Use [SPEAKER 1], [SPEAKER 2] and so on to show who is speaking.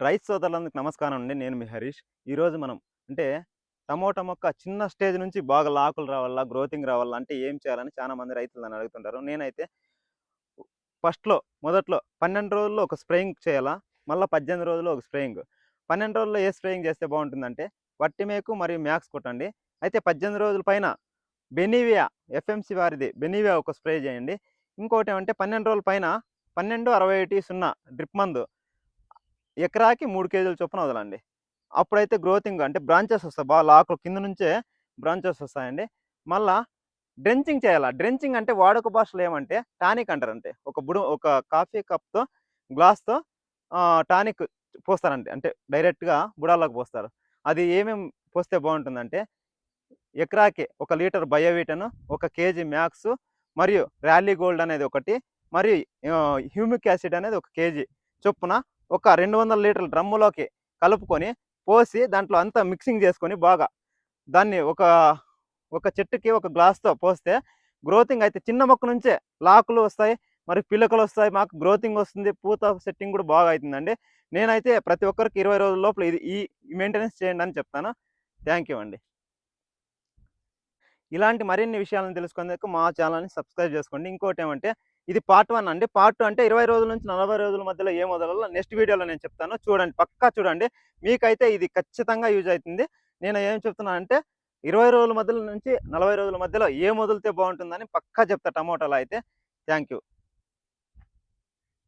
[SPEAKER 1] రైతు సోదరులందరికి నమస్కారం అండి. నేను మీ హరీష్. ఈరోజు మనం అంటే టమోటా మొక్క చిన్న స్టేజ్ నుంచి బాగా ఆకులు రావాలా, గ్రోతింగ్ రావాలా అంటే ఏం చేయాలని చాలా మంది రైతులు నన్ను అడుగుతుంటారు. నేనైతే ఫస్ట్‌లో మొదట్లో 12 రోజుల్లో ఒక స్ప్రేయింగ్ చేయాలా? మళ్ళా 18 రోజుల్లో ఒక స్ప్రేయింగ్. 12 రోజుల్లో ఏ స్ప్రేయింగ్ చేస్తే బావుంటుందంటే వట్టిమేకు మరియు మ్యాక్స్ కొట్టండి. అయితే 18 రోజుల పైన బెనీవియా ఎఫ్ఎంసి వారిది బెనీవియా ఒక స్ప్రే చేయండి. ఇంకోటేమంటే 12 రోజుల పైన 12-60-0 డ్రిప్ మందు ఎకరాకి 3 కేజీల చొప్పున వదలండి. అప్పుడైతే గ్రోతింగ్ అంటే బ్రాంచెస్ వస్తాయి. బాగా ఆకులు కింద నుంచే బ్రాంచెస్ వస్తాయండి. మళ్ళా డ్రెంచింగ్ చేయాలా. డ్రెంచింగ్ అంటే వాడుక భాషలో ఏమంటే టానిక్ అంటారంటే. ఒక కాఫీ కప్‌తో గ్లాస్‌తో టానిక్ పోస్తారండి. అంటే డైరెక్ట్‌గా బుడాలోకి పోస్తారు. అది ఏమేమి పోస్తే బావుంటుందంటే ఎకరాకి 1 లీటర్ బయోవిటను, 1 కేజీ మ్యాక్స్ మరియు ర్యాలీ గోల్డ్ అనేది ఒకటి, మరియు హ్యూమిక్ యాసిడ్ అనేది 1 కేజీ చొప్పున ఒక 200 లీటర్ల డ్రమ్ములోకి కలుపుకొని పోసి దాంట్లో అంతా మిక్సింగ్ చేసుకొని బాగా దాన్ని ఒక చెట్టుకి ఒక గ్లాస్‌తో పోస్తే గ్రోతింగ్ అయితే చిన్న మొక్క నుంచే లాకులు వస్తాయి. మరి పిలకలు వస్తాయి. మాకు గ్రోతింగ్ వస్తుంది. పూత సెట్టింగ్ కూడా బాగా అయితుందండి. నేనైతే ప్రతి ఒక్కరికి 20 రోజుల లోపల ఈ మెయింటెనెన్స్ చేయండి అని చెప్తాను. థ్యాంక్ యూ అండి. ఇలాంటి మరిన్ని విషయాలను తెలుసుకునేందుకు మా ఛానల్‌ని సబ్స్క్రైబ్ చేసుకోండి. ఇంకోటేమంటే ఇది పార్ట్ 1 అండి. పార్ట్ 2 అంటే 20 రోజుల నుంచి 40 రోజుల మధ్యలో ఏం వదలాలో నెక్స్ట్ వీడియోలో నేను చెప్తాను. చూడండి, పక్కా చూడండి. మీకైతే ఇది ఖచ్చితంగా యూజ్ అయితుంది. నేను ఏం చెప్తున్నానంటే 20 రోజుల మధ్యలో నుంచి 40 రోజుల మధ్యలో ఏం వదిలితే బావుంటుందని పక్కా చెప్తా టమోటాలో అయితే. Thank you.